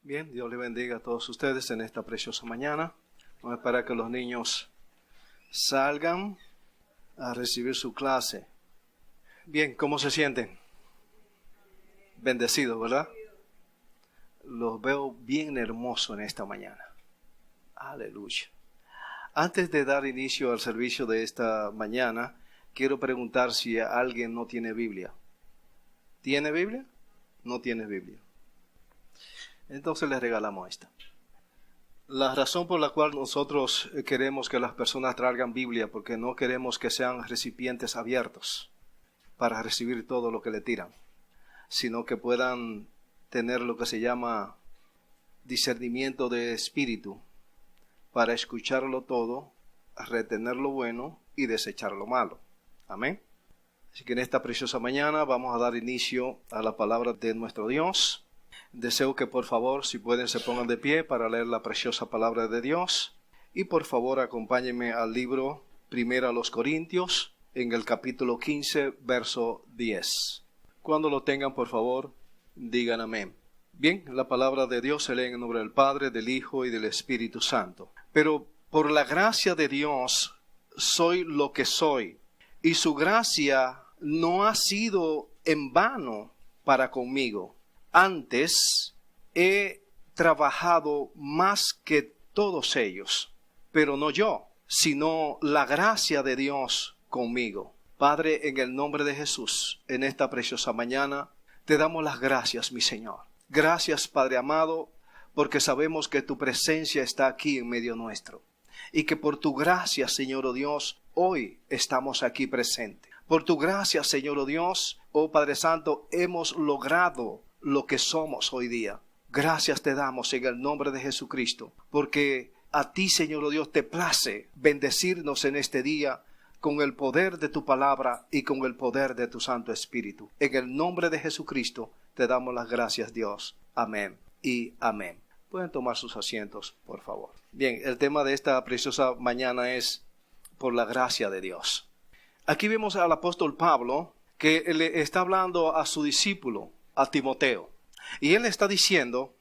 Bien, Dios le bendiga a todos ustedes en esta preciosa mañana. Vamos a esperar que los niños salgan a recibir su clase. Bien, ¿cómo se sienten? Bendecidos, ¿verdad? Los veo bien hermosos en esta mañana. Aleluya. Antes de dar inicio al servicio de esta mañana, quiero preguntar si alguien no tiene Biblia. ¿Tiene Biblia? No tiene Biblia. Entonces les regalamos esta. La razón por la cual nosotros queremos que las personas traigan Biblia, porque no queremos que sean recipientes abiertos para recibir todo lo que le tiran, sino que puedan tener lo que se llama discernimiento de espíritu para escucharlo todo, retener lo bueno y desechar lo malo. Amén. Así que en esta preciosa mañana vamos a dar inicio a la palabra de nuestro Dios. Deseo que por favor, si pueden, se pongan de pie para leer la preciosa palabra de Dios. Y por favor, acompáñenme al libro 1 Corintios, en el capítulo 15, verso 10. Cuando lo tengan, por favor, digan amén. Bien, la palabra de Dios se lee en el nombre del Padre, del Hijo y del Espíritu Santo. Pero por la gracia de Dios soy lo que soy, y su gracia no ha sido en vano para conmigo. Antes he trabajado más que todos ellos, pero no yo, sino la gracia de Dios conmigo. Padre, en el nombre de Jesús, en esta preciosa mañana, te damos las gracias, mi Señor. Gracias, Padre amado, porque sabemos que tu presencia está aquí en medio nuestro. Y que por tu gracia, Señor oh Dios, hoy estamos aquí presentes. Por tu gracia, Señor oh Dios, oh Padre Santo, hemos logrado lo que somos hoy día. Gracias te damos en el nombre de Jesucristo, porque a ti, Señor oh Dios, te place bendecirnos en este día con el poder de tu palabra y con el poder de tu Santo Espíritu. En el nombre de Jesucristo te damos las gracias, Dios. Amén y amén. Pueden tomar sus asientos, por favor. Bien, el tema de esta preciosa mañana es por la gracia de Dios. Aquí vemos al apóstol Pablo que le está hablando a su discípulo, a Timoteo. Y él está diciendo,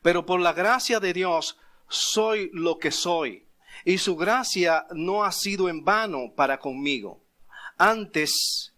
pero por la gracia de Dios soy lo que soy, y su gracia no ha sido en vano para conmigo. Antes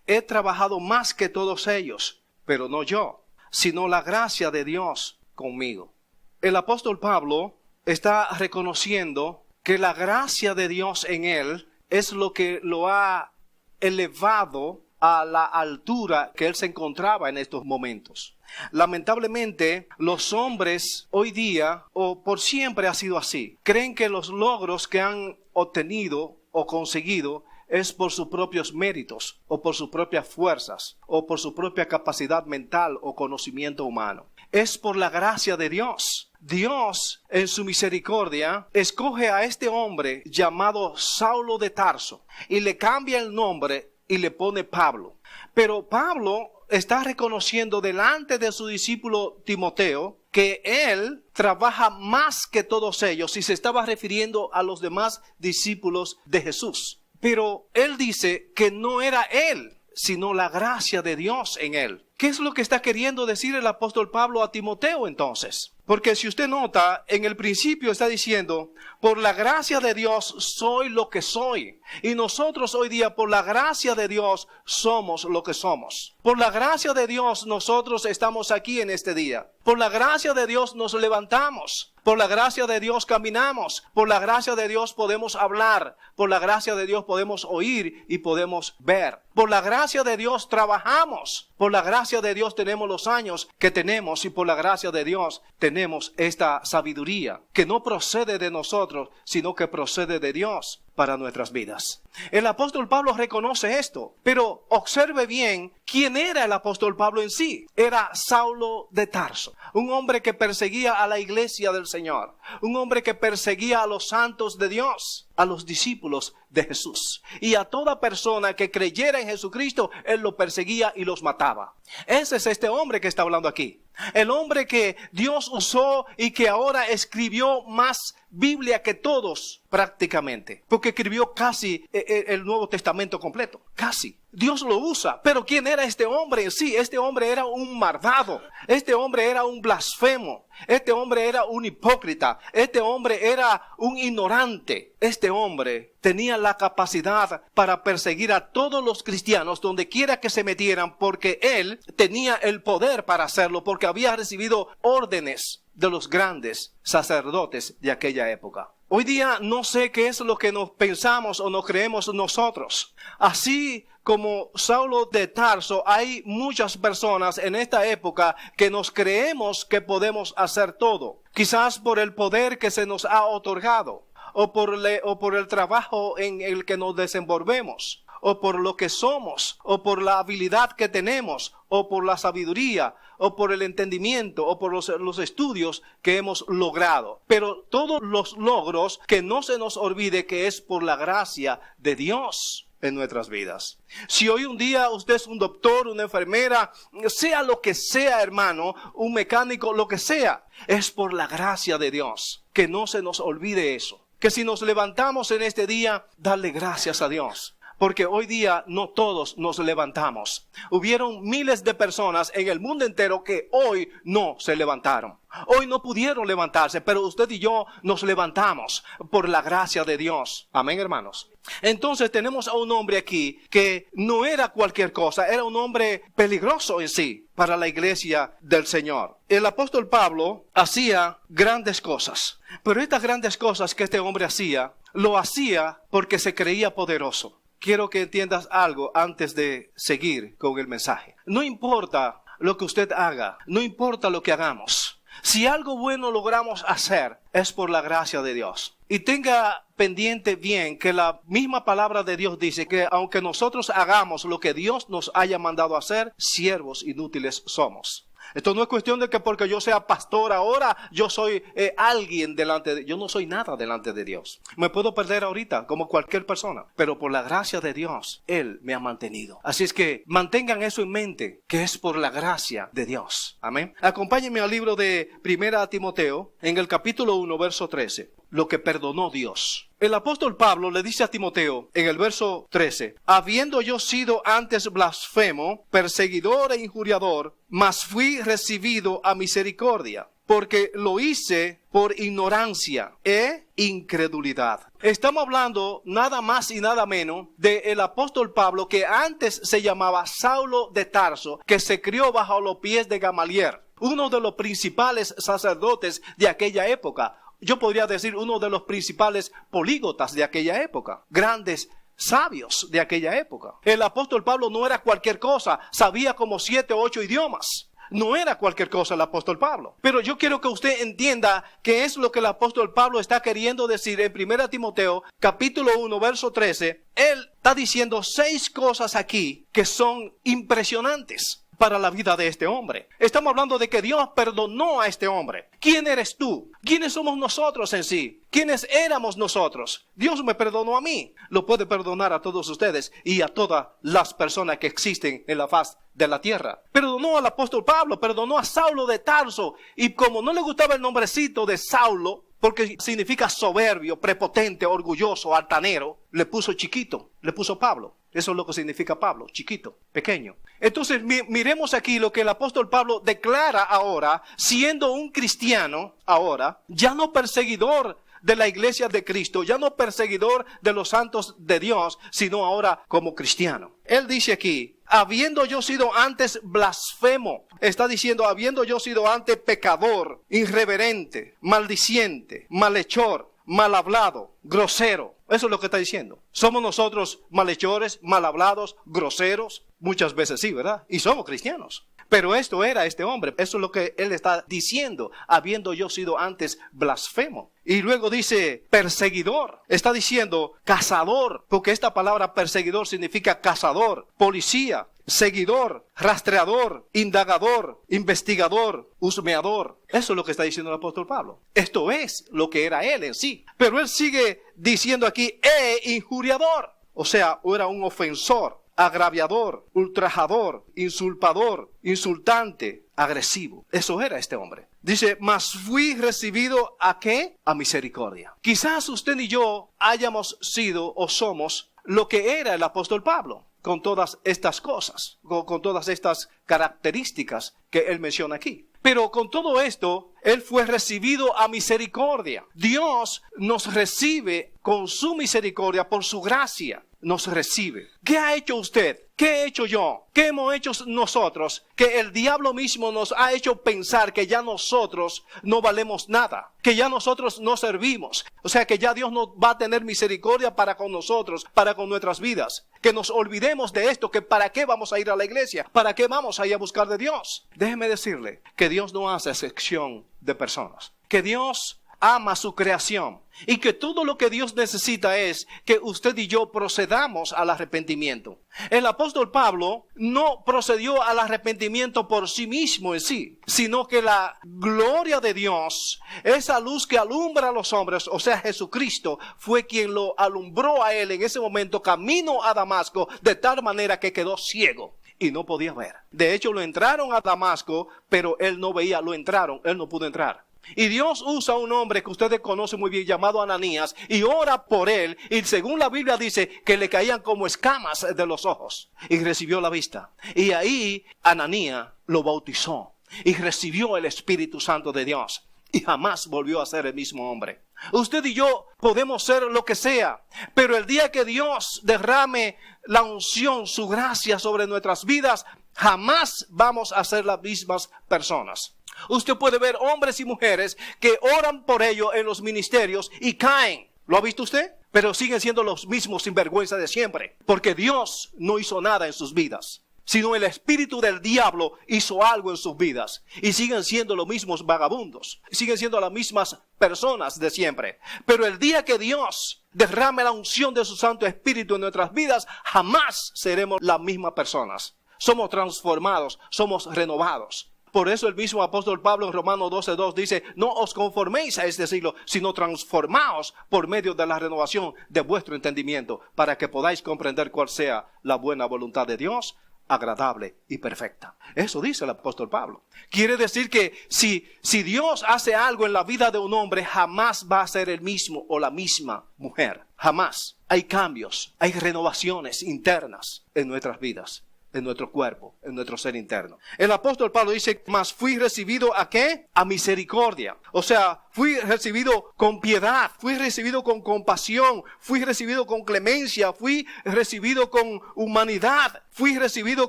he trabajado más que todos ellos, pero no yo, sino la gracia de Dios conmigo. El apóstol Pablo está reconociendo que la gracia de Dios en él es lo que lo ha elevado a la altura que él se encontraba en estos momentos. Lamentablemente, los hombres hoy día, o por siempre ha sido así, creen que los logros que han obtenido o conseguido es por sus propios méritos, o por sus propias fuerzas, o por su propia capacidad mental o conocimiento humano. Es por la gracia de Dios. Dios, en su misericordia, escoge a este hombre llamado Saulo de Tarso y le cambia el nombre y le pone Pablo. Pero Pablo está reconociendo delante de su discípulo Timoteo que él trabaja más que todos ellos, y se estaba refiriendo a los demás discípulos de Jesús. Pero él dice que no era él, sino la gracia de Dios en él. ¿Qué es lo que está queriendo decir el apóstol Pablo a Timoteo entonces? Porque si usted nota, en el principio está diciendo, por la gracia de Dios soy lo que soy. Y nosotros hoy día, por la gracia de Dios, somos lo que somos. Por la gracia de Dios, nosotros estamos aquí en este día. Por la gracia de Dios nos levantamos. Por la gracia de Dios caminamos. Por la gracia de Dios podemos hablar. Por la gracia de Dios podemos oír y podemos ver. Por la gracia de Dios trabajamos. Por la gracia de Dios tenemos los años que tenemos, y por la gracia de Dios tenemos esta sabiduría que no procede de nosotros, sino que procede de Dios para nuestras vidas. El apóstol Pablo reconoce esto, pero observe bien quién era el apóstol Pablo en sí. Era Saulo de Tarso, un hombre que perseguía a la iglesia del Señor, un hombre que perseguía a los santos de Dios, a los discípulos de Jesús, y a toda persona que creyera en Jesucristo, él lo perseguía y los mataba. Ese es este hombre que está hablando aquí. El hombre que Dios usó y que ahora escribió más Biblia que todos prácticamente, porque escribió casi el Nuevo Testamento completo, casi. Dios lo usa, pero ¿quién era este hombre en sí? Este hombre era un malvado, este hombre era un blasfemo, este hombre era un hipócrita, este hombre era un ignorante. Este hombre tenía la capacidad para perseguir a todos los cristianos donde quiera que se metieran, porque él tenía el poder para hacerlo, porque había recibido órdenes de los grandes sacerdotes de aquella época. Hoy día no sé qué es lo que nos pensamos o nos creemos nosotros. Así como Saulo de Tarso, hay muchas personas en esta época que nos creemos que podemos hacer todo. Quizás por el poder que se nos ha otorgado, o por el trabajo en el que nos desenvolvemos, o por lo que somos, o por la habilidad que tenemos, o por la sabiduría, o por el entendimiento, o por los estudios que hemos logrado. Pero todos los logros, que no se nos olvide que es por la gracia de Dios en nuestras vidas. Si hoy un día usted es un doctor, una enfermera, sea lo que sea, hermano, un mecánico, lo que sea, es por la gracia de Dios. Que no se nos olvide eso. Que si nos levantamos en este día, darle gracias a Dios. Porque hoy día no todos nos levantamos. Hubieron miles de personas en el mundo entero que hoy no se levantaron. Hoy no pudieron levantarse, pero usted y yo nos levantamos por la gracia de Dios. Amén, hermanos. Entonces tenemos a un hombre aquí que no era cualquier cosa, era un hombre peligroso en sí para la iglesia del Señor. El apóstol Pablo hacía grandes cosas, pero estas grandes cosas que este hombre hacía, lo hacía porque se creía poderoso. Quiero que entiendas algo antes de seguir con el mensaje. No importa lo que usted haga, no importa lo que hagamos. Si algo bueno logramos hacer, es por la gracia de Dios. Y tenga pendiente bien que la misma palabra de Dios dice que aunque nosotros hagamos lo que Dios nos haya mandado hacer, siervos inútiles somos. Esto no es cuestión de que porque yo sea pastor ahora, yo soy alguien delante de Dios. Yo no soy nada delante de Dios. Me puedo perder ahorita como cualquier persona, pero por la gracia de Dios, Él me ha mantenido. Así es que mantengan eso en mente, que es por la gracia de Dios. Amén. Acompáñenme al libro de 1 Timoteo, en el capítulo 1, verso 13. Lo que perdonó Dios. El apóstol Pablo le dice a Timoteo en el verso 13, habiendo yo sido antes blasfemo, perseguidor e injuriador, mas fui recibido a misericordia, porque lo hice por ignorancia e incredulidad. Estamos hablando nada más y nada menos del apóstol Pablo, que antes se llamaba Saulo de Tarso, que se crió bajo los pies de Gamaliel, uno de los principales sacerdotes de aquella época. Yo podría decir uno de los principales políglotas de aquella época, grandes sabios de aquella época. El apóstol Pablo no era cualquier cosa, sabía como 7 o 8 idiomas. No era cualquier cosa el apóstol Pablo. Pero yo quiero que usted entienda qué es lo que el apóstol Pablo está queriendo decir en 1 Timoteo, capítulo 1, verso 13. Él está diciendo 6 cosas aquí que son impresionantes para la vida de este hombre. Estamos hablando de que Dios perdonó a este hombre. ¿Quién eres tú? ¿Quiénes somos nosotros en sí? ¿Quiénes éramos nosotros? Dios me perdonó a mí. Lo puede perdonar a todos ustedes y a todas las personas que existen en la faz de la tierra. Perdonó al apóstol Pablo, perdonó a Saulo de Tarso. Y como no le gustaba el nombrecito de Saulo, porque significa soberbio, prepotente, orgulloso, altanero, le puso chiquito, le puso Pablo. Eso es lo que significa Pablo, chiquito, pequeño. Entonces miremos aquí lo que el apóstol Pablo declara ahora, siendo un cristiano ahora, ya no perseguidor de la iglesia de Cristo, ya no perseguidor de los santos de Dios, sino ahora como cristiano. Él dice aquí, habiendo yo sido antes blasfemo, está diciendo, habiendo yo sido antes pecador, irreverente, maldiciente, malhechor, mal hablado, grosero. Eso es lo que está diciendo. ¿Somos nosotros malhechores, mal hablados, groseros? Muchas veces sí, ¿verdad? Y somos cristianos. Pero esto era este hombre. Eso es lo que él está diciendo, habiendo yo sido antes blasfemo. Y luego dice perseguidor. Está diciendo cazador, porque esta palabra perseguidor significa cazador, policía, seguidor, rastreador, indagador, investigador, husmeador. Eso es lo que está diciendo el apóstol Pablo. Esto es lo que era él en sí. Pero él sigue diciendo aquí, injuriador. O sea, era un ofensor, agraviador, ultrajador, insulpador, insultante, agresivo. Eso era este hombre. Dice, mas fui recibido ¿a qué? A misericordia. Quizás usted y yo hayamos sido o somos lo que era el apóstol Pablo, con todas estas cosas, con todas estas características que él menciona aquí. Pero con todo esto, él fue recibido a misericordia. Dios nos recibe con su misericordia, por su gracia. Nos recibe. ¿Qué ha hecho usted? ¿Qué he hecho yo? ¿Qué hemos hecho nosotros? Que el diablo mismo nos ha hecho pensar que ya nosotros no valemos nada, que ya nosotros no servimos. O sea, que ya Dios no va a tener misericordia para con nosotros, para con nuestras vidas. Que nos olvidemos de esto, que para qué vamos a ir a la iglesia, para qué vamos a ir a buscar de Dios. Déjeme decirle que Dios no hace excepción de personas. Que Dios ama su creación y que todo lo que Dios necesita es que usted y yo procedamos al arrepentimiento. El apóstol Pablo no procedió al arrepentimiento por sí mismo en sí, sino que la gloria de Dios, esa luz que alumbra a los hombres, o sea Jesucristo, fue quien lo alumbró a él en ese momento camino a Damasco, de tal manera que quedó ciego y no podía ver. De hecho, lo entraron a Damasco, pero él no veía, lo entraron, él no pudo entrar. Y Dios usa a un hombre que ustedes conocen muy bien llamado Ananías y ora por él, y según la Biblia dice que le caían como escamas de los ojos y recibió la vista. Y ahí Ananías lo bautizó y recibió el Espíritu Santo de Dios y jamás volvió a ser el mismo hombre. Usted y yo podemos ser lo que sea, pero el día que Dios derrame la unción, su gracia sobre nuestras vidas, jamás vamos a ser las mismas personas. Usted puede ver hombres y mujeres que oran por ellos en los ministerios y caen. ¿Lo ha visto usted? Pero siguen siendo los mismos sinvergüenza de siempre. Porque Dios no hizo nada en sus vidas, sino el espíritu del diablo hizo algo en sus vidas. Y siguen siendo los mismos vagabundos. Siguen siendo las mismas personas de siempre. Pero el día que Dios derrame la unción de su Santo Espíritu en nuestras vidas, jamás seremos las mismas personas. Somos transformados, somos renovados. Por eso el mismo apóstol Pablo en Romanos 12:2 dice, no os conforméis a este siglo, sino transformaos por medio de la renovación de vuestro entendimiento, para que podáis comprender cuál sea la buena voluntad de Dios, agradable y perfecta. Eso dice el apóstol Pablo. Quiere decir que si Dios hace algo en la vida de un hombre, jamás va a ser el mismo o la misma mujer. Jamás. Hay cambios, hay renovaciones internas en nuestras vidas, en nuestro cuerpo, en nuestro ser interno. El apóstol Pablo dice, mas fui recibido ¿a qué? A misericordia. O sea, fui recibido con piedad, fui recibido con compasión, fui recibido con clemencia, fui recibido con humanidad, fui recibido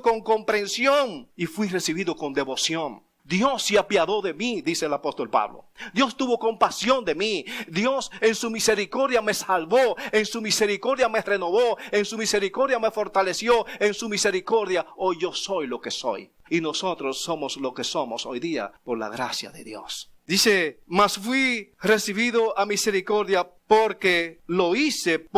con comprensión y fui recibido con devoción. Dios se apiadó de mí, dice el apóstol Pablo. Dios tuvo compasión de mí. Dios en su misericordia me salvó, en su misericordia me renovó, en su misericordia me fortaleció, en su misericordia hoy yo soy lo que soy. Y nosotros somos lo que somos hoy día por la gracia de Dios. Dice, mas fui recibido a misericordia porque lo hice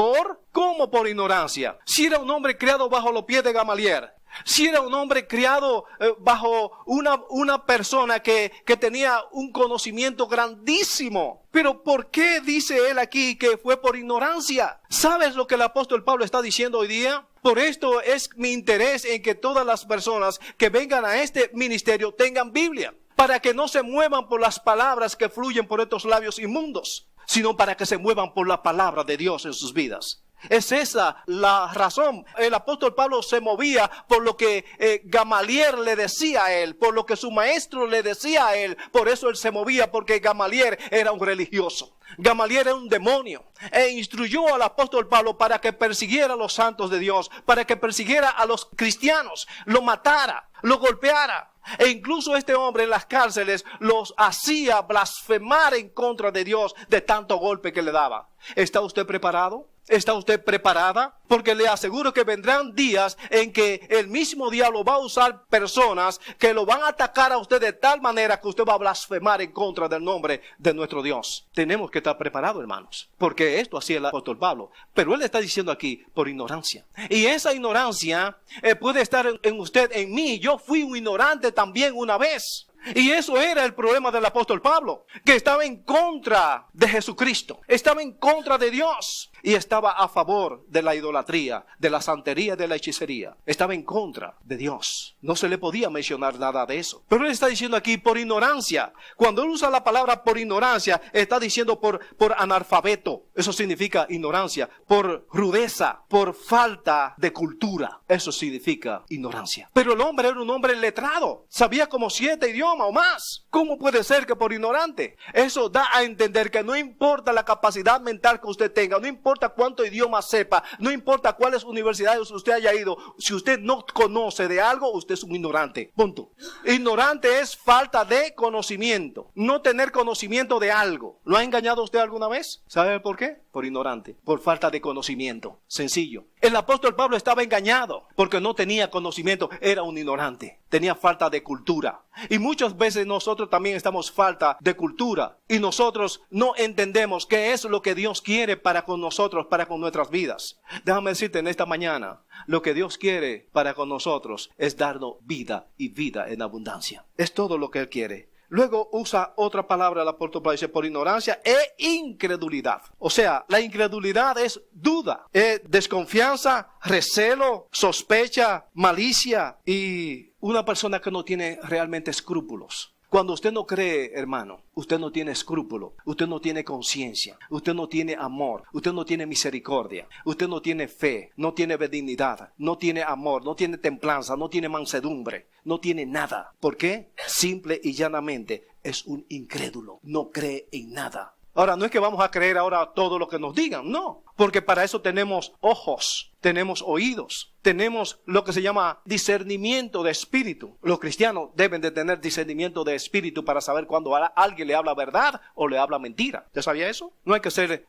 ¿cómo por ignorancia? Si era un hombre criado bajo los pies de Gamaliel. Si era un hombre criado bajo una persona que tenía un conocimiento grandísimo. Pero ¿por qué dice él aquí que fue por ignorancia? ¿Sabes lo que el apóstol Pablo está diciendo hoy día? Por esto es mi interés en que todas las personas que vengan a este ministerio tengan Biblia. Para que no se muevan por las palabras que fluyen por estos labios inmundos, sino para que se muevan por la palabra de Dios en sus vidas. Es esa la razón. El apóstol Pablo se movía por lo que Gamaliel le decía a él, por lo que su maestro le decía a él. Por eso él se movía, porque Gamaliel era un religioso. Gamaliel era un demonio. E instruyó al apóstol Pablo para que persiguiera a los santos de Dios, para que persiguiera a los cristianos, lo matara, lo golpeara. E incluso este hombre en las cárceles los hacía blasfemar en contra de Dios de tanto golpe que le daba. ¿Está usted preparado? ¿Está usted preparada? Porque le aseguro que vendrán días en que el mismo diablo va a usar personas que lo van a atacar a usted de tal manera que usted va a blasfemar en contra del nombre de nuestro Dios. Tenemos que estar preparados, hermanos, porque esto hacía el apóstol Pablo. Pero él está diciendo aquí por ignorancia. Y esa ignorancia puede estar en usted, en mí. Yo fui un ignorante también una vez. Y eso era el problema del apóstol Pablo, que estaba en contra de Jesucristo, estaba en contra de Dios. y estaba a favor de la idolatría, de la santería, de la hechicería. Estaba en contra de Dios. No se le podía mencionar nada de eso. Pero él está diciendo aquí por ignorancia. Cuando él usa la palabra por ignorancia, está diciendo por analfabeto. Eso significa ignorancia. Por rudeza, por falta de cultura. Eso significa ignorancia. Pero el hombre era un hombre letrado. Sabía como 7 idiomas o más. ¿Cómo puede ser que por ignorante? Eso da a entender que no importa la capacidad mental que usted tenga, no importa cuánto idioma sepa, no importa cuáles universidades usted haya ido, si usted no conoce de algo, usted es un ignorante. Punto. Ignorante es falta de conocimiento, no tener conocimiento de algo. ¿Lo ha engañado usted alguna vez? ¿Sabe por qué? Por ignorante, por falta de conocimiento. Sencillo. El apóstol Pablo estaba engañado porque no tenía conocimiento, era un ignorante, tenía falta de cultura. Y muchas veces nosotros también estamos falta de cultura y nosotros no entendemos qué es lo que Dios quiere para con nosotros, para con nuestras vidas. Déjame decirte en esta mañana, lo que Dios quiere para con nosotros es darnos vida y vida en abundancia. Es todo lo que Él quiere. Luego usa otra palabra el apóstol Pablo, dice por ignorancia e incredulidad. O sea, la incredulidad es duda, desconfianza, recelo, sospecha, malicia y una persona que no tiene realmente escrúpulos. Cuando usted no cree, hermano, usted no tiene escrúpulo, usted no tiene conciencia, usted no tiene amor, usted no tiene misericordia, usted no tiene fe, no tiene benignidad, no tiene amor, no tiene templanza, no tiene mansedumbre, no tiene nada. ¿Por qué? Simple y llanamente es un incrédulo, no cree en nada. Ahora, no es que vamos a creer ahora todo lo que nos digan, no, porque para eso tenemos ojos, tenemos oídos, tenemos lo que se llama discernimiento de espíritu. Los cristianos deben de tener discernimiento de espíritu para saber cuando alguien le habla verdad o le habla mentira. ¿Ya sabía eso? No hay que ser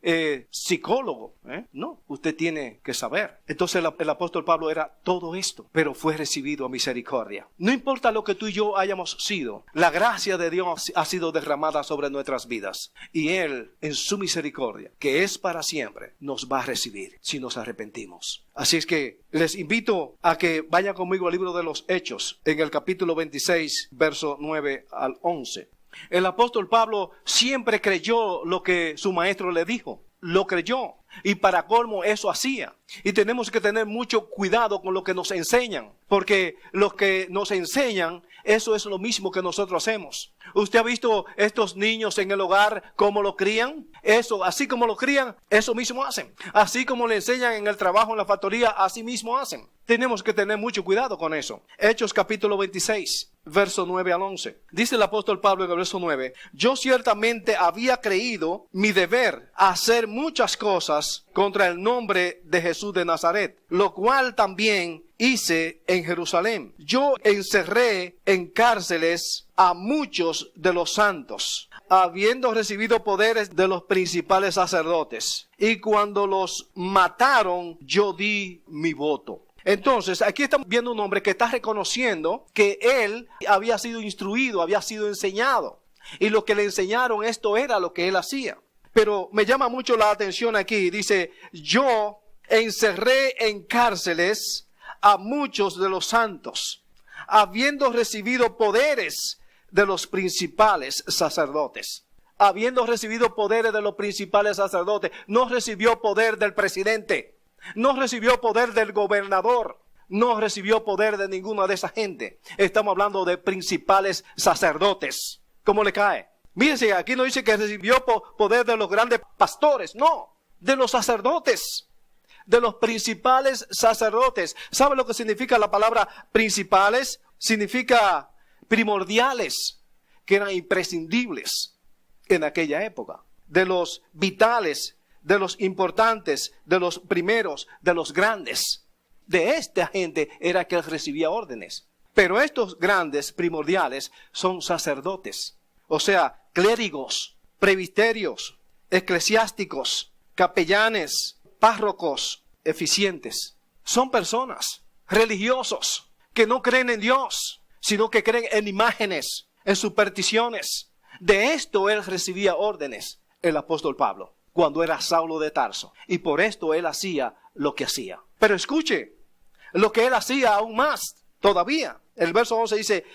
psicólogo, no, usted tiene que saber. Entonces el apóstol Pablo era todo esto, pero fue recibido a misericordia. No importa lo que tú y yo hayamos sido, la gracia de Dios ha sido derramada sobre nuestras vidas y Él, en su misericordia, que es para siempre, nos va a recibir si nos arrepentimos. Así es que les invito a que vayan conmigo al libro de los Hechos, en el capítulo 26, verso 9 al 11. El apóstol Pablo siempre creyó lo que su maestro le dijo. Lo creyó y para colmo eso hacía. Y tenemos que tener mucho cuidado con lo que nos enseñan, porque lo que nos enseñan, eso es lo mismo que nosotros hacemos. ¿Usted ha visto estos niños en el hogar cómo lo crían? Eso, así como lo crían, eso mismo hacen. Así como le enseñan en el trabajo, en la factoría, así mismo hacen. Tenemos que tener mucho cuidado con eso. Hechos capítulo 26. Verso 9 al 11. Dice el apóstol Pablo en el verso 9, yo ciertamente había creído mi deber hacer muchas cosas contra el nombre de Jesús de Nazaret, lo cual también hice en Jerusalén. Yo encerré en cárceles a muchos de los santos, habiendo recibido poderes de los principales sacerdotes. Y cuando los mataron, yo di mi voto. Entonces, aquí estamos viendo un hombre que está reconociendo que él había sido instruido, había sido enseñado. Y lo que le enseñaron, esto era lo que él hacía. Pero me llama mucho la atención aquí. Dice, yo encerré en cárceles a muchos de los santos, habiendo recibido poderes de los principales sacerdotes. Habiendo recibido poderes de los principales sacerdotes. No recibió poder del presidente. No recibió poder del gobernador, no recibió poder de ninguna de esa gente. Estamos hablando de principales sacerdotes. ¿Cómo le cae? Mírense, aquí no dice que recibió poder de los grandes pastores, no, de los sacerdotes, de los principales sacerdotes. ¿Sabe lo que significa la palabra principales? Significa primordiales, que eran imprescindibles en aquella época, de los vitales, de los importantes, de los primeros, de los grandes. De esta gente era que él recibía órdenes. Pero estos grandes primordiales son sacerdotes, o sea, clérigos, presbiterios, eclesiásticos, capellanes, párrocos, eficientes. Son personas religiosos que no creen en Dios, sino que creen en imágenes, en supersticiones. De esto él recibía órdenes, el apóstol Pablo, cuando era Saulo de Tarso. Y por esto él hacía lo que hacía. Pero escuche, lo que él hacía aún más todavía. El verso 11 dice,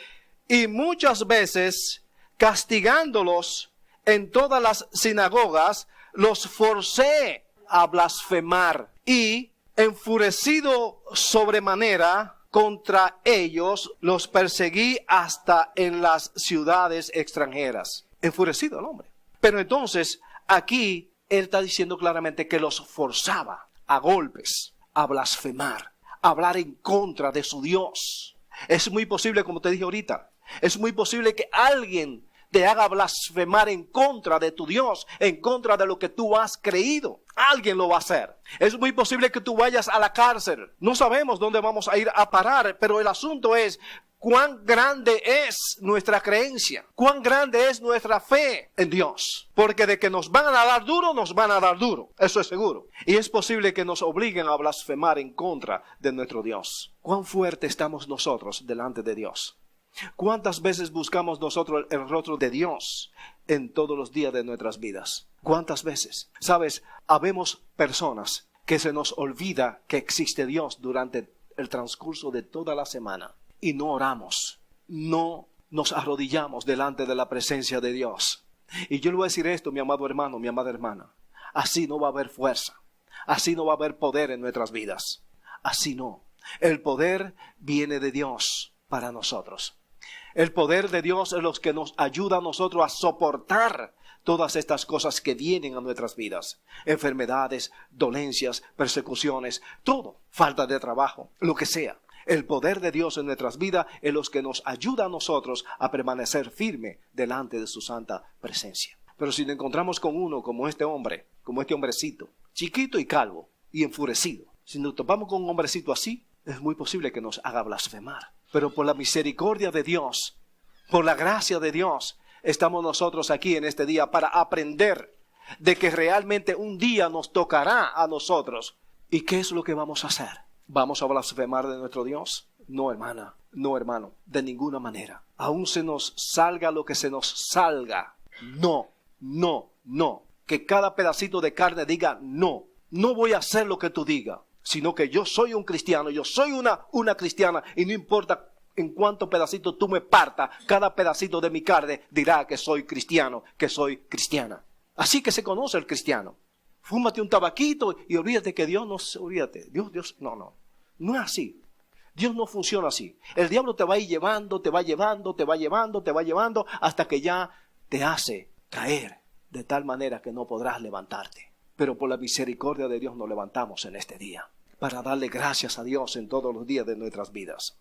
y muchas veces castigándolos en todas las sinagogas, los forcé a blasfemar y enfurecido sobremanera contra ellos, los perseguí hasta en las ciudades extranjeras. Enfurecido el hombre. Pero entonces, aquí, él está diciendo claramente que los forzaba a golpes, a blasfemar, a hablar en contra de su Dios. Es muy posible, como te dije ahorita, es muy posible que alguien te haga blasfemar en contra de tu Dios, en contra de lo que tú has creído. Alguien lo va a hacer. Es muy posible que tú vayas a la cárcel. No sabemos dónde vamos a ir a parar, pero el asunto es cuán grande es nuestra creencia, cuán grande es nuestra fe en Dios. Porque de que nos van a dar duro, nos van a dar duro. Eso es seguro. Y es posible que nos obliguen a blasfemar en contra de nuestro Dios. ¿Cuán fuerte estamos nosotros delante de Dios? ¿Cuántas veces buscamos nosotros el rostro de Dios en todos los días de nuestras vidas? ¿Cuántas veces? Sabes, habemos personas que se nos olvida que existe Dios durante el transcurso de toda la semana y no oramos, no nos arrodillamos delante de la presencia de Dios. Y yo le voy a decir esto, mi amado hermano, mi amada hermana, así no va a haber fuerza, así no va a haber poder en nuestras vidas, así no. El poder viene de Dios para nosotros. El poder de Dios es lo que nos ayuda a nosotros a soportar todas estas cosas que vienen a nuestras vidas. Enfermedades, dolencias, persecuciones, todo. Falta de trabajo, lo que sea. El poder de Dios en nuestras vidas es lo que nos ayuda a nosotros a permanecer firme delante de su santa presencia. Pero si nos encontramos con uno como este hombre, como este hombrecito, chiquito y calvo y enfurecido, si nos topamos con un hombrecito así, es muy posible que nos haga blasfemar. Pero por la misericordia de Dios, por la gracia de Dios, estamos nosotros aquí en este día para aprender de que realmente un día nos tocará a nosotros. ¿Y qué es lo que vamos a hacer? ¿Vamos a blasfemar de nuestro Dios? No, hermana, no, hermano, de ninguna manera. Aún se nos salga lo que se nos salga. No, no, no. Que cada pedacito de carne diga no. No voy a hacer lo que tú digas. Sino que yo soy un cristiano, yo soy una cristiana y no importa en cuánto pedacito tú me partas, cada pedacito de mi carne dirá que soy cristiano, que soy cristiana. Así que se conoce el cristiano. Fúmate un tabaquito y olvídate que Dios no se olvídate. Dios, no es así. Dios no funciona así. El diablo te va a ir llevando, te va llevando hasta que ya te hace caer de tal manera que no podrás levantarte. Pero por la misericordia de Dios nos levantamos en este día para darle gracias a Dios en todos los días de nuestras vidas.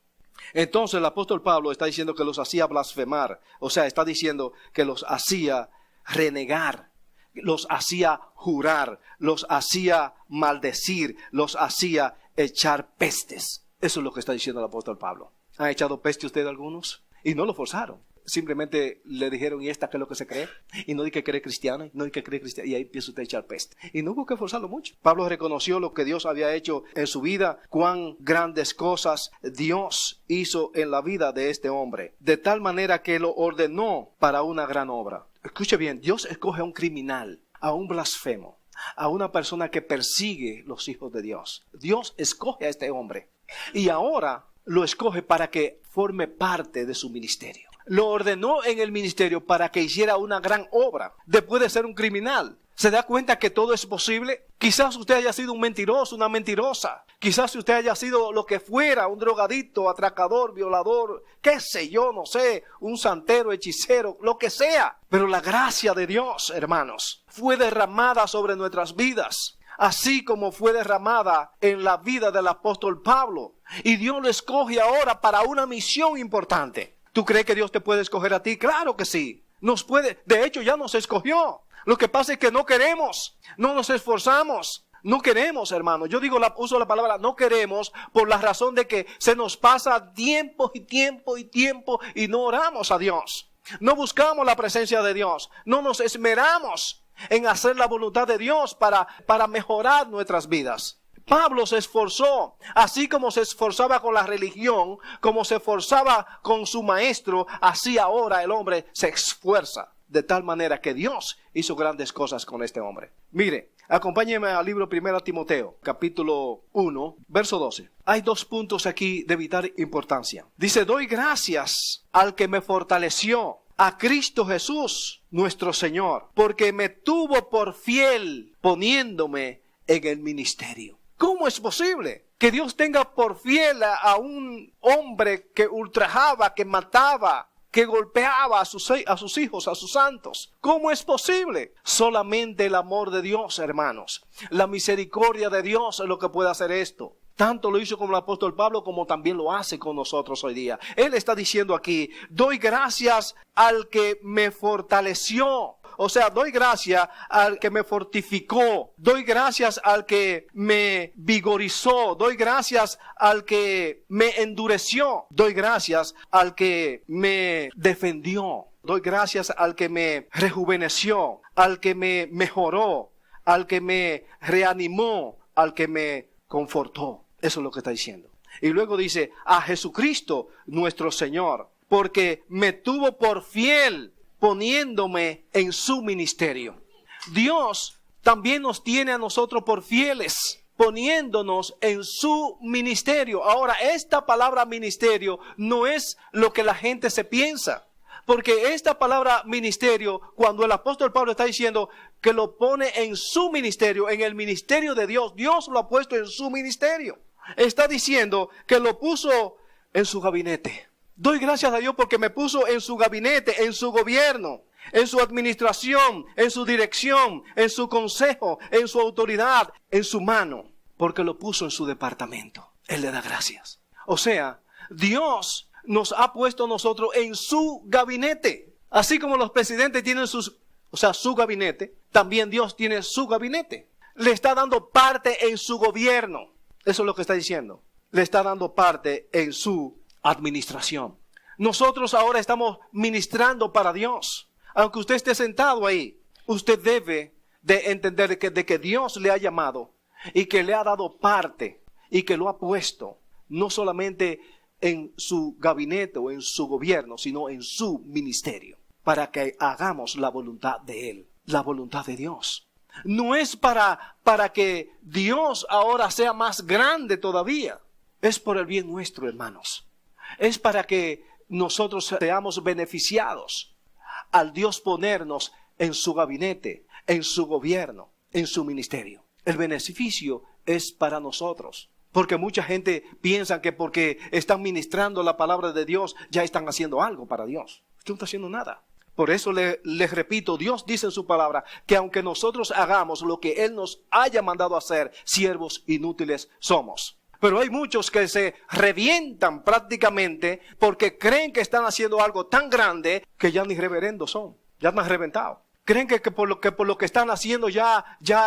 Entonces el apóstol Pablo está diciendo que los hacía blasfemar, o sea, está diciendo que los hacía renegar, los hacía jurar, los hacía maldecir, los hacía echar pestes. Eso es lo que está diciendo el apóstol Pablo. ¿Han echado peste usted algunos? Y no lo forzaron. Simplemente le dijeron, ¿y esta qué es lo que se cree? Y no di que cree cristiana, no di que cree cristiana. Y ahí empieza usted a echar peste. Y no hubo que forzarlo mucho. Pablo reconoció lo que Dios había hecho en su vida, cuán grandes cosas Dios hizo en la vida de este hombre. De tal manera que lo ordenó para una gran obra. Escuche bien, Dios escoge a un criminal, a un blasfemo, a una persona que persigue los hijos de Dios. Dios escoge a este hombre. Y ahora lo escoge para que forme parte de su ministerio. Lo ordenó en el ministerio para que hiciera una gran obra. Después de ser un criminal, ¿se da cuenta que todo es posible? Quizás usted haya sido un mentiroso, una mentirosa. Quizás usted haya sido lo que fuera, un drogadicto, atracador, violador, qué sé yo, no sé, un santero, hechicero, lo que sea. Pero la gracia de Dios, hermanos, fue derramada sobre nuestras vidas. Así como fue derramada en la vida del apóstol Pablo. Y Dios lo escoge ahora para una misión importante. ¿Tú crees que Dios te puede escoger a ti? Claro que sí. Nos puede. De hecho, ya nos escogió. Lo que pasa es que no queremos. No nos esforzamos. No queremos, hermano. Yo uso la palabra no queremos por la razón de que se nos pasa tiempo y no oramos a Dios. No buscamos la presencia de Dios. No nos esmeramos en hacer la voluntad de Dios para mejorar nuestras vidas. Pablo se esforzó, así como se esforzaba con la religión, como se esforzaba con su maestro, así ahora el hombre se esfuerza. De tal manera que Dios hizo grandes cosas con este hombre. Mire, acompáñeme al libro 1 Timoteo, capítulo 1, verso 12. Hay 2 puntos aquí de vital importancia. Dice, doy gracias al que me fortaleció, a Cristo Jesús, nuestro Señor, porque me tuvo por fiel poniéndome en el ministerio. ¿Cómo es posible que Dios tenga por fiel a un hombre que ultrajaba, que mataba, que golpeaba a sus hijos, a sus santos? ¿Cómo es posible? Solamente el amor de Dios, hermanos. La misericordia de Dios es lo que puede hacer esto. Tanto lo hizo con el apóstol Pablo como también lo hace con nosotros hoy día. Él está diciendo aquí, doy gracias al que me fortaleció. O sea, doy gracias al que me fortificó, doy gracias al que me vigorizó, doy gracias al que me endureció, doy gracias al que me defendió, doy gracias al que me rejuveneció, al que me mejoró, al que me reanimó, al que me confortó. Eso es lo que está diciendo. Y luego dice, a Jesucristo nuestro Señor, porque me tuvo por fiel, poniéndome en su ministerio. Dios también nos tiene a nosotros por fieles, poniéndonos en su ministerio. Ahora, esta palabra ministerio no es lo que la gente se piensa, porque esta palabra ministerio, cuando el apóstol Pablo está diciendo que lo pone en su ministerio, en el ministerio de Dios, Dios lo ha puesto en su ministerio. Está diciendo que lo puso en su gabinete. Doy gracias a Dios porque me puso en su gabinete, en su gobierno, en su administración, en su dirección, en su consejo, en su autoridad, en su mano, porque lo puso en su departamento. Él le da gracias. O sea, Dios nos ha puesto a nosotros en su gabinete. Así como los presidentes tienen su gabinete, también Dios tiene su gabinete. Le está dando parte en su gobierno. Eso es lo que está diciendo. Le está dando parte en su administración. Nosotros ahora estamos ministrando para Dios. Aunque usted esté sentado ahí, usted debe de entender de que Dios le ha llamado y que le ha dado parte y que lo ha puesto no solamente en su gabinete o en su gobierno, sino en su ministerio, para que hagamos la voluntad de Él, la voluntad de Dios. No es para que Dios ahora sea más grande todavía. Es por el bien nuestro, hermanos. Es para que nosotros seamos beneficiados al Dios ponernos en su gabinete, en su gobierno, en su ministerio. El beneficio es para nosotros. Porque mucha gente piensa que porque están ministrando la palabra de Dios, ya están haciendo algo para Dios. Usted no está haciendo nada. Por eso les repito, Dios dice en su palabra que aunque nosotros hagamos lo que Él nos haya mandado hacer, siervos inútiles somos. Pero hay muchos que se revientan prácticamente porque creen que están haciendo algo tan grande que ya ni reverendos son, ya están reventados. Creen que por lo que están haciendo ya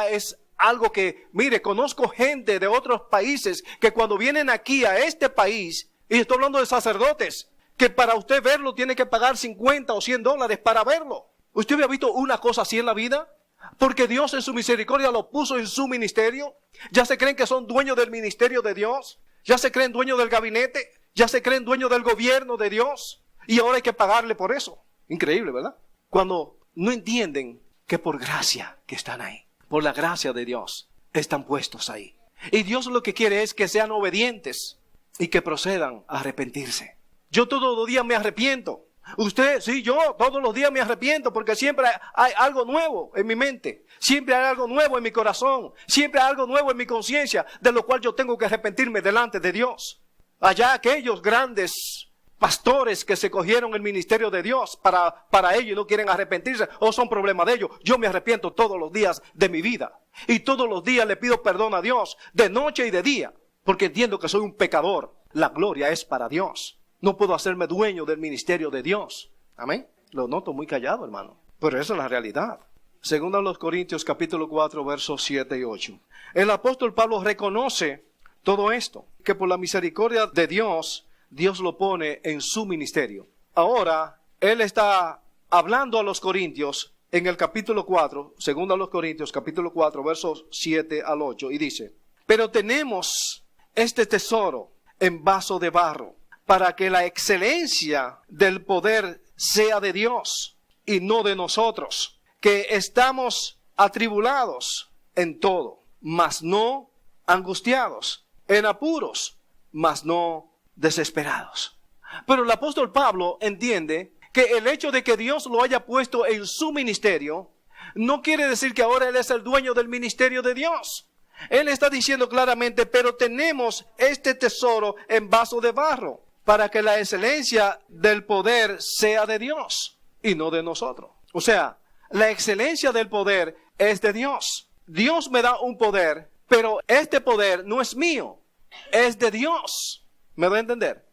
es algo que, mire, conozco gente de otros países que cuando vienen aquí a este país, y estoy hablando de sacerdotes, que para usted verlo tiene que pagar $50 o $100 para verlo. ¿Usted había visto una cosa así en la vida? Porque Dios en su misericordia lo puso en su ministerio. ¿Ya se creen que son dueños del ministerio de Dios? ¿Ya se creen dueños del gabinete? ¿Ya se creen dueños del gobierno de Dios? Y ahora hay que pagarle por eso. Increíble, ¿verdad? Cuando no entienden que por gracia que están ahí, por la gracia de Dios, están puestos ahí. Y Dios lo que quiere es que sean obedientes y que procedan a arrepentirse. Yo todos los días me arrepiento. Usted, sí, yo todos los días me arrepiento porque siempre hay algo nuevo en mi mente. Siempre hay algo nuevo en mi corazón. Siempre hay algo nuevo en mi conciencia, de lo cual yo tengo que arrepentirme delante de Dios. Allá aquellos grandes pastores que se cogieron el ministerio de Dios para ellos y no quieren arrepentirse, o son problemas de ellos. Yo me arrepiento todos los días de mi vida. Y todos los días le pido perdón a Dios, de noche y de día, porque entiendo que soy un pecador. La gloria es para Dios. No puedo hacerme dueño del ministerio de Dios. Amén. Lo noto muy callado, hermano. Pero esa es la realidad. Según a los Corintios capítulo 4, versos 7 y 8. El apóstol Pablo reconoce todo esto, que por la misericordia de Dios, Dios lo pone en su ministerio. Ahora, él está hablando a los Corintios en el capítulo 4, según a los Corintios capítulo 4, versos 7 al 8, y dice: pero tenemos este tesoro en vaso de barro, para que la excelencia del poder sea de Dios y no de nosotros, que estamos atribulados en todo, mas no angustiados, en apuros, mas no desesperados. Pero el apóstol Pablo entiende que el hecho de que Dios lo haya puesto en su ministerio no quiere decir que ahora él es el dueño del ministerio de Dios. Él está diciendo claramente, pero tenemos este tesoro en vaso de barro, para que la excelencia del poder sea de Dios y no de nosotros. O sea, la excelencia del poder es de Dios. Dios me da un poder, pero este poder no es mío, es de Dios. ¿Me doy a entender?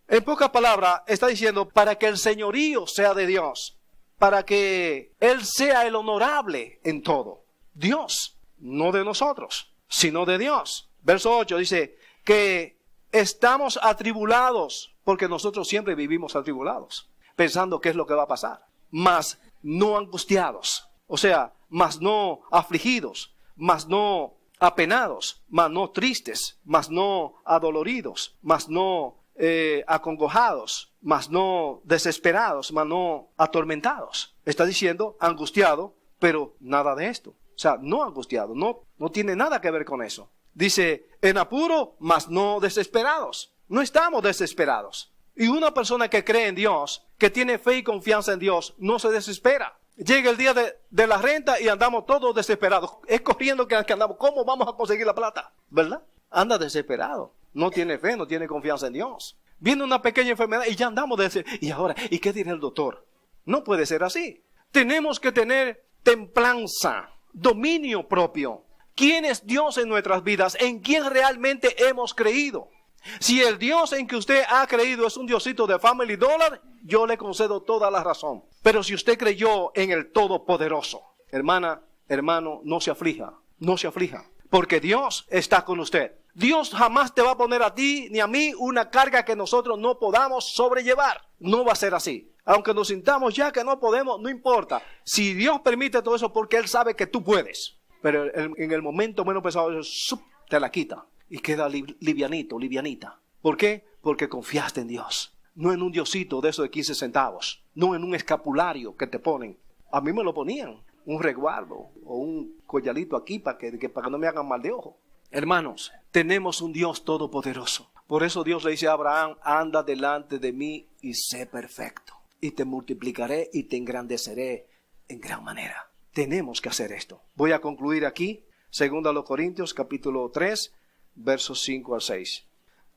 En pocas palabras, está diciendo para que el señorío sea de Dios, para que Él sea el honorable en todo. Dios, no de nosotros, sino de Dios. Verso 8 dice que estamos atribulados, porque nosotros siempre vivimos atribulados, pensando qué es lo que va a pasar, mas no angustiados, o sea, mas no afligidos, mas no apenados, mas no tristes, mas no adoloridos, mas no acongojados, mas no desesperados, mas no atormentados. Está diciendo angustiado, pero nada de esto. O sea, no angustiado, no tiene nada que ver con eso. Dice, en apuro, mas no desesperados. No estamos desesperados. Y una persona que cree en Dios, que tiene fe y confianza en Dios, no se desespera. Llega el día de la renta y andamos todos desesperados. Es corriendo que andamos. ¿Cómo vamos a conseguir la plata? ¿Verdad? Anda desesperado. No tiene fe, no tiene confianza en Dios. Viene una pequeña enfermedad y ya andamos desesperados. ¿Y ahora? ¿Y qué dirá el doctor? No puede ser así. Tenemos que tener templanza, dominio propio. ¿Quién es Dios en nuestras vidas? ¿En quién realmente hemos creído? Si el Dios en que usted ha creído es un diosito de Family Dollar, yo le concedo toda la razón. Pero si usted creyó en el Todopoderoso, hermana, hermano, no se aflija, porque Dios está con usted. Dios jamás te va a poner a ti ni a mí una carga que nosotros no podamos sobrellevar. No va a ser así. Aunque nos sintamos ya que no podemos, no importa. Si Dios permite todo eso, porque Él sabe que tú puedes. Pero en el momento menos pesado, te la quita. Y queda livianito, livianita. ¿Por qué? Porque confiaste en Dios. No en un diosito de esos de 15 centavos. No en un escapulario que te ponen. A mí me lo ponían. Un resguardo o un collarito aquí para que no me hagan mal de ojo. Hermanos, tenemos un Dios todopoderoso. Por eso Dios le dice a Abraham, anda delante de mí y sé perfecto. Y te multiplicaré y te engrandeceré en gran manera. Tenemos que hacer esto. Voy a concluir aquí. 2 Corintios capítulo 3, versos 5 al 6.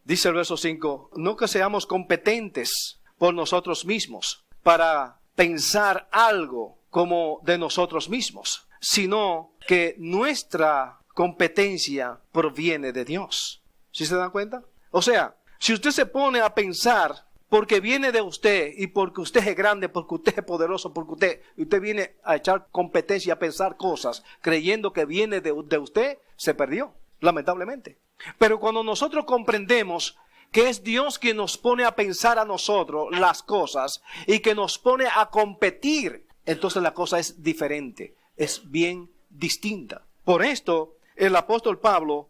Dice el verso 5, no que seamos competentes por nosotros mismos para pensar algo como de nosotros mismos, sino que nuestra competencia proviene de Dios. ¿Sí se dan cuenta? O sea, si usted se pone a pensar porque viene de usted y porque usted es grande, porque usted es poderoso, porque usted viene a echar competencia, a pensar cosas, creyendo que viene de usted, se perdió, lamentablemente. Pero cuando nosotros comprendemos que es Dios quien nos pone a pensar a nosotros las cosas y que nos pone a competir, entonces la cosa es diferente, es bien distinta. Por esto, el apóstol Pablo,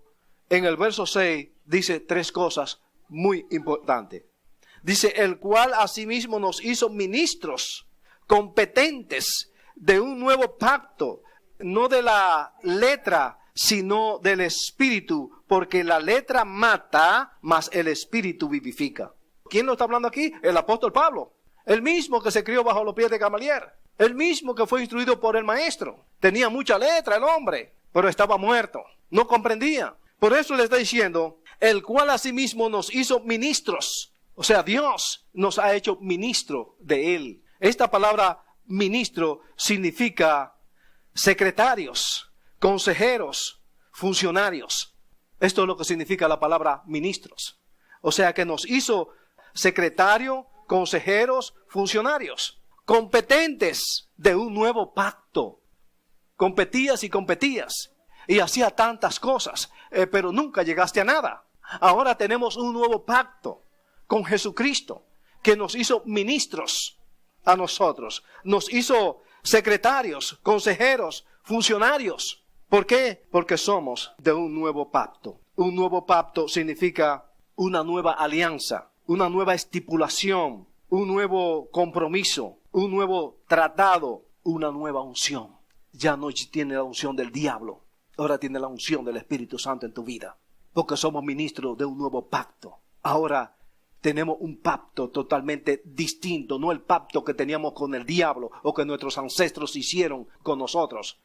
en el verso 6, dice 3 cosas muy importantes. Dice, el cual asimismo nos hizo ministros competentes de un nuevo pacto, no de la letra, sino del espíritu, porque la letra mata, mas el espíritu vivifica. ¿Quién lo está hablando aquí? El apóstol Pablo, el mismo que se crió bajo los pies de Gamaliel, el mismo que fue instruido por el maestro. Tenía mucha letra el hombre, pero estaba muerto, no comprendía. Por eso le está diciendo, el cual asimismo nos hizo ministros. O sea, Dios nos ha hecho ministro de Él. Esta palabra ministro significa secretarios, consejeros, funcionarios. Esto es lo que significa la palabra ministros. O sea que nos hizo secretario, consejeros, funcionarios, competentes de un nuevo pacto. Competías y competías y hacía tantas cosas, pero nunca llegaste a nada. Ahora tenemos un nuevo pacto con Jesucristo, que nos hizo ministros a nosotros, nos hizo secretarios, consejeros, funcionarios. ¿Por qué? Porque somos de un nuevo pacto. Un nuevo pacto significa una nueva alianza, una nueva estipulación, un nuevo compromiso, un nuevo tratado, una nueva unción. Ya no tiene la unción del diablo, ahora tiene la unción del Espíritu Santo en tu vida, porque somos ministros de un nuevo pacto. Ahora tenemos un pacto totalmente distinto, no el pacto que teníamos con el diablo o que nuestros ancestros hicieron con nosotros.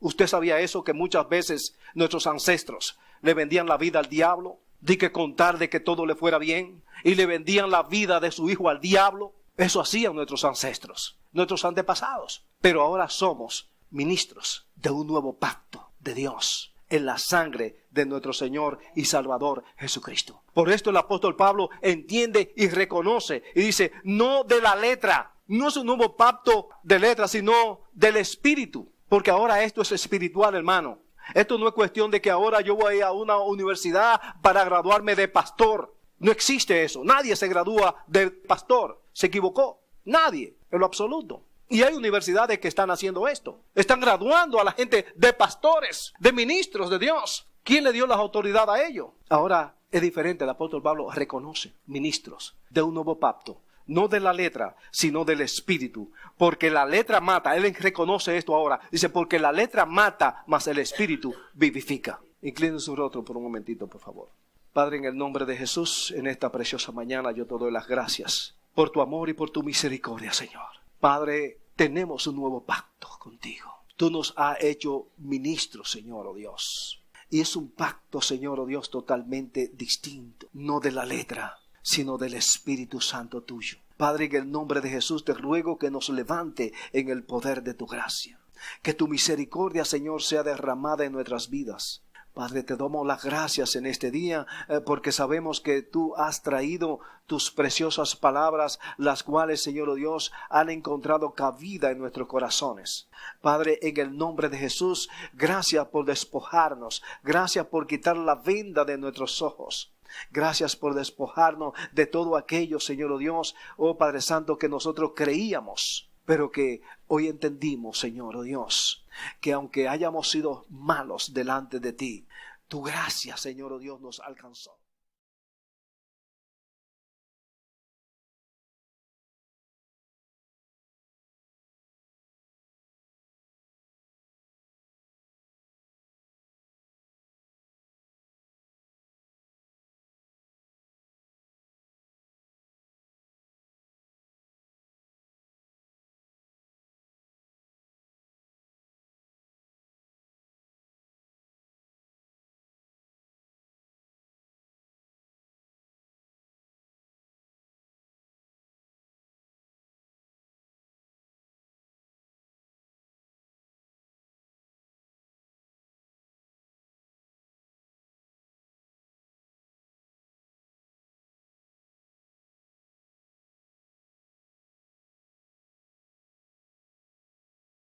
¿Usted sabía eso? Que muchas veces nuestros ancestros le vendían la vida al diablo, de que contar de que todo le fuera bien, y le vendían la vida de su hijo al diablo. Eso hacían nuestros ancestros, nuestros antepasados. Pero ahora somos ministros de un nuevo pacto de Dios en la sangre de nuestro Señor y Salvador Jesucristo. Por esto el apóstol Pablo entiende y reconoce y dice, no de la letra, no es un nuevo pacto de letra, sino del Espíritu. Porque ahora esto es espiritual, hermano. Esto no es cuestión de que ahora yo voy a una universidad para graduarme de pastor. No existe eso. Nadie se gradúa de pastor. Se equivocó. Nadie, en lo absoluto. Y hay universidades que están haciendo esto. Están graduando a la gente de pastores, de ministros de Dios. ¿Quién le dio la autoridad a ello? Ahora es diferente. El apóstol Pablo reconoce ministros de un nuevo pacto. No de la letra, sino del Espíritu. Porque la letra mata. Él reconoce esto ahora. Dice, porque la letra mata, mas el Espíritu vivifica. Inclinen su rostro por un momentito, por favor. Padre, en el nombre de Jesús, en esta preciosa mañana yo te doy las gracias por tu amor y por tu misericordia, Señor. Padre, tenemos un nuevo pacto contigo. Tú nos has hecho ministros, Señor, oh Dios. Y es un pacto, Señor, oh Dios, totalmente distinto. No de la letra, sino del Espíritu Santo tuyo. Padre, en el nombre de Jesús te ruego que nos levante en el poder de tu gracia. Que tu misericordia, Señor, sea derramada en nuestras vidas. Padre, te damos las gracias en este día porque sabemos que tú has traído tus preciosas palabras, las cuales, Señor, oh Dios, han encontrado cabida en nuestros corazones. Padre, en el nombre de Jesús, gracias por despojarnos, gracias por quitar la venda de nuestros ojos. Gracias por despojarnos de todo aquello, Señor, oh Dios, oh Padre Santo, que nosotros creíamos, pero que hoy entendimos, Señor, oh Dios, que aunque hayamos sido malos delante de ti, tu gracia, Señor, oh Dios, nos alcanzó.